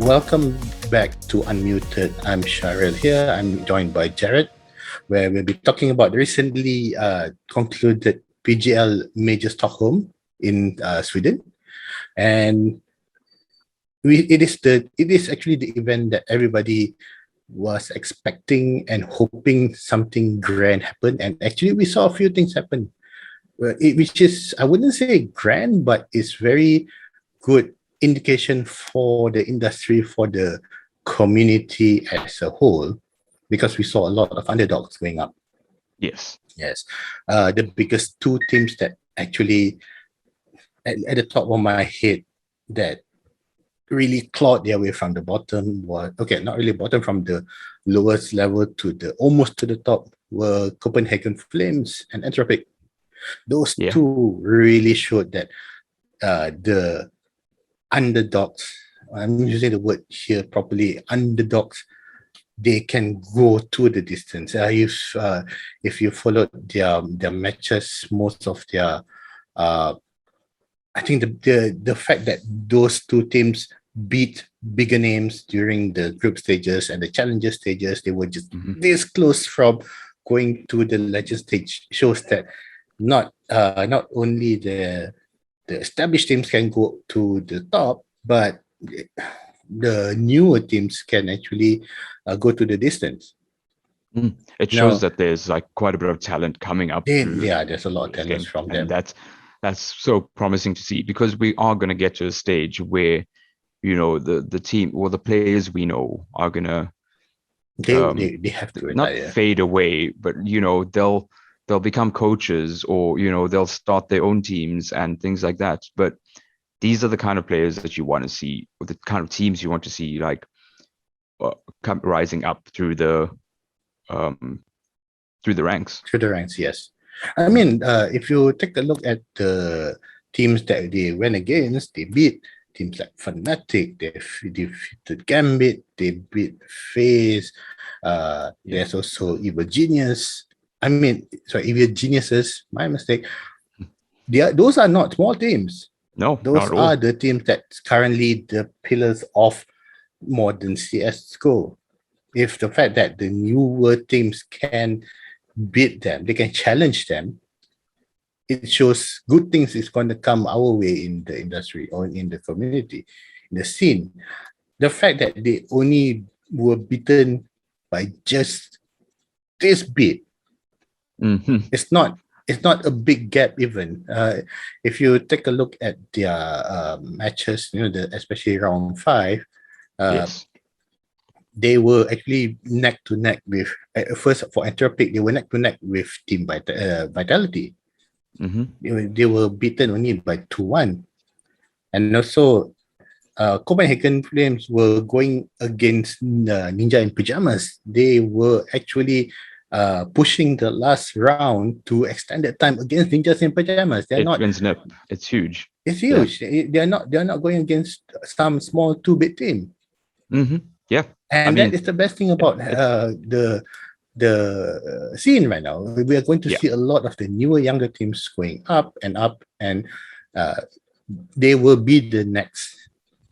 welcome back to Unmuted. I'm Sharil here. I'm joined by Jarrad, where we'll be talking about the recently concluded PGL Major Stockholm in Sweden, and it is actually the event that everybody was expecting and hoping something grand happened, and actually we saw a few things happen, which is, I wouldn't say grand, but it's very good indication for the industry, for the community as a whole, because we saw a lot of underdogs going up. Yes. The biggest two teams that actually at the top of my head that really clawed their way from the bottom was, okay, not really bottom, from the lowest level to the almost to the top, were Copenhagen Flames and Entropic. Those two really showed that the underdogs, I'm using the word here properly, underdogs, they can go to the distance. If you followed their matches, most of their I think the fact that those two teams beat bigger names during the group stages and the challenger stages, they were just this close from going to the legend stage, shows that not only the established teams can go to the top, but the newer teams can actually go to the distance. It shows that there's like quite a bit of talent coming up. There's a lot of talent from them. That's so promising to see, because we are going to get to a stage where, you know, the team or the players we know are going to they have to retire. Not fade away, but, you know, they'll become coaches, or, you know, they'll start their own teams and things like that. But these are the kind of players that you want to see, or the kind of teams you want to see, like rising up through the ranks. Through the ranks, yes. I mean, if you take a look at the teams that they went against, they beat teams like Fnatic, they defeated Gambit, they beat FaZe. There's also Evil Genius. Evil Geniuses, my mistake. Those are not small teams. No, those are the teams that's currently the pillars of modern CSGO. If the fact that the newer teams can beat them, they can challenge them, it shows good things is going to come our way in the industry or in the community, in the scene. The fact that they only were beaten by just this bit, it's not a big gap even. If you take a look at their matches, you know, especially round 5, they were actually neck to neck with, first for Entropic, they were neck to neck with Team Vitality. They were beaten only by 2-1. And also, Copenhagen Flames were going against Ninja in Pyjamas. They were actually pushing the last round to extended time against Ninjas in Pyjamas. It's huge. It's huge. They're not going against some small 2-bit team. Yeah. And that is the best thing about the scene right now. We are going to see a lot of the newer, younger teams going up, and they will be the next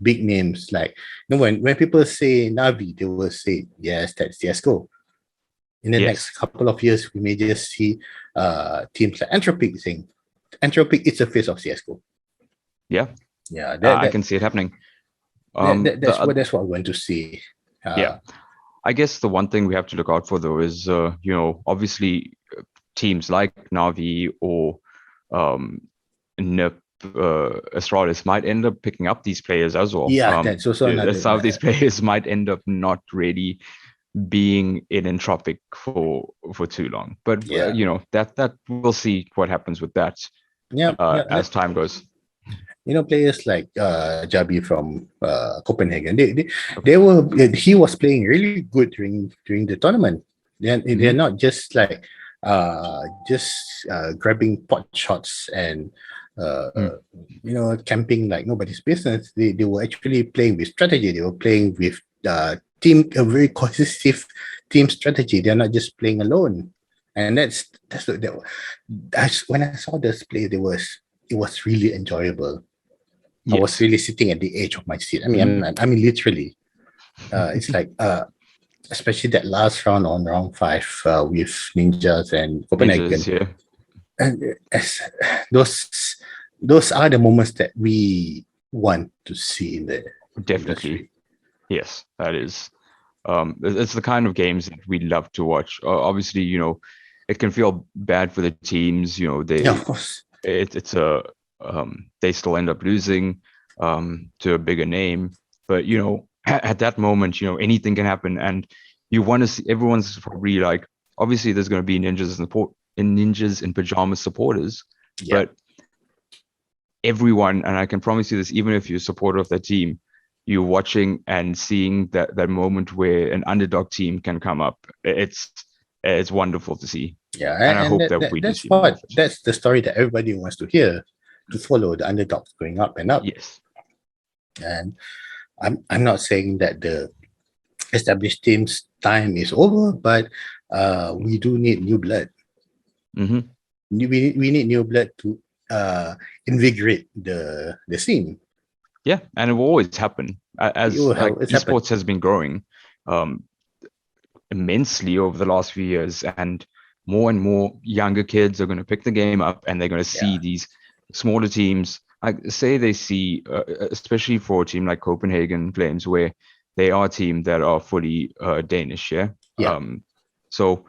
big names. Like, you know, when people say Navi, they will say, yes, that's CSGO. In the next couple of years, we may just see teams like Entropic saying, Entropic is the face of CSGO. Yeah. I can see it happening. That's what we're going to see. I guess the one thing we have to look out for, though, is you know, obviously teams like Navi or NIP, Astralis might end up picking up these players as well. That's also another. Some of these players might end up not really being in Entropic for too long. But you know, that we'll see what happens with that as time goes. You know, players like Jabi from Copenhagen, he was playing really good during the tournament. They're not just like grabbing pot shots and you know, camping like nobody's business. They were actually playing with strategy. They were playing with a very cohesive team strategy. They're not just playing alone. And that's when I saw this play, it was really enjoyable. I was really sitting at the edge of my seat. I mean, literally. It's like especially that last round on round 5 with Ninjas and Copenhagen. Ninjas, yeah, And those are the moments that we want to see in the definitely. industry. Yes, that is. It's the kind of games that we love to watch. Obviously, it can feel bad for the teams. Yeah, of course. It's a they still end up losing to a bigger name. But at that moment, anything can happen, and you want to see. Everyone's probably like, obviously, there's going to be ninjas in pajamas supporters, Yeah. but everyone, and I can promise you this, even if you're a supporter of that team, you're watching and seeing that moment where an underdog team can come up. It's wonderful to see. Yeah, And I hope that, that we do that's see more of it. that's the story that everybody wants to hear, to follow the underdogs going up and up. Yes. And I'm not saying that the established teams' time is over, but we do need new blood. Mm-hmm. We need new blood to invigorate the scene. Yeah, and it will always happen as like esports has been growing immensely over the last few years, and more younger kids are going to pick the game up, and they're going to see these smaller teams. Like say they see, especially for a team like Copenhagen Flames, where they are a team that are fully Danish. Yeah. So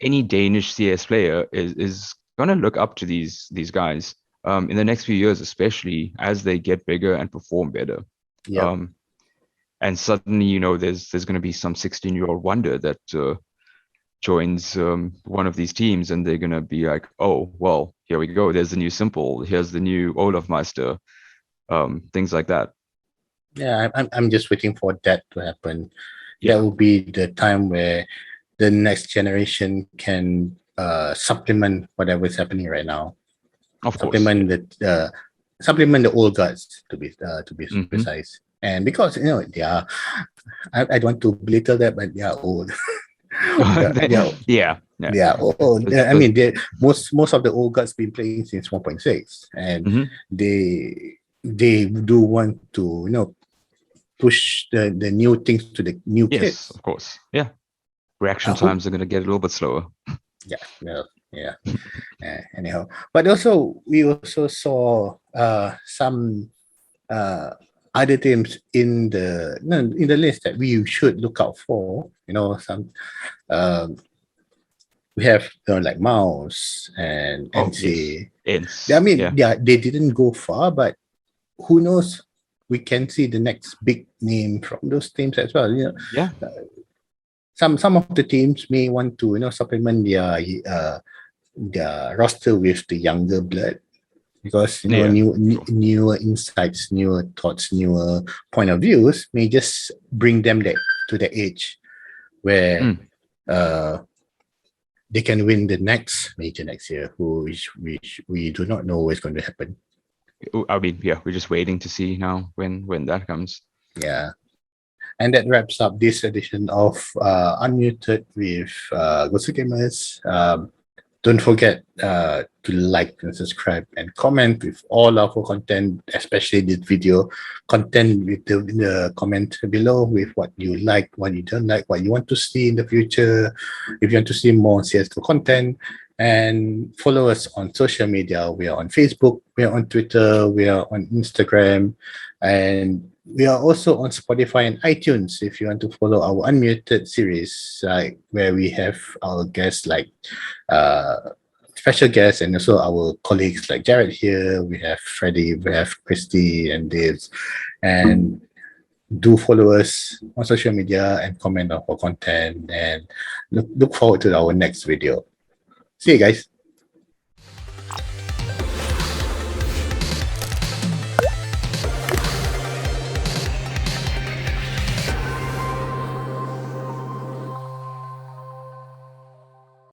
any Danish CS player is going to look up to these guys in the next few years, especially as they get bigger and perform better. Yeah. And suddenly, there's going to be some 16-year-old wonder that joins one of these teams, and they're going to be like, oh, well, here we go. There's the new Simple. Here's the new Olaf Meister. Things like that. Yeah, I'm just waiting for that to happen. Yeah. That will be the time where the next generation can supplement whatever is happening right now. Of course. Supplement the old guards, to be precise. And because they are, I don't want to belittle that, but they are old. They are old. I mean, most of the old guards been playing since 1.6, and they do want to push the new things to the new kids. Yes, of course. Yeah. Reaction times are going to get a little bit slower. Yeah. Anyhow, but also we also saw some other teams in the list that we should look out for. Some we have like Mouse and NC. I mean, they didn't go far, but who knows? We can see the next big name from those teams as well. Some of the teams may want to supplement their roster with the younger blood, because newer insights, newer thoughts, newer point of views may just bring them to the age where they can win the next major next year, which we do not know what's going to happen. I mean, we're just waiting to see now when that comes. Yeah. And that wraps up this edition of Unmuted with GosuGamers. Don't forget to like and subscribe and comment with all of our content, especially this video content, with in the comment below with what you like, what you don't like, what you want to see in the future. If you want to see more CSGO content, and follow us on social media. We are on Facebook, we are on Twitter, we are on Instagram, and we are also on Spotify and iTunes. If you want to follow our Unmuted series, where we have our guests like special guests, and also our colleagues like Jarrad here. We have Freddie, we have Christy and Dave. And do follow us on social media and comment on our content, and look forward to our next video. See you guys.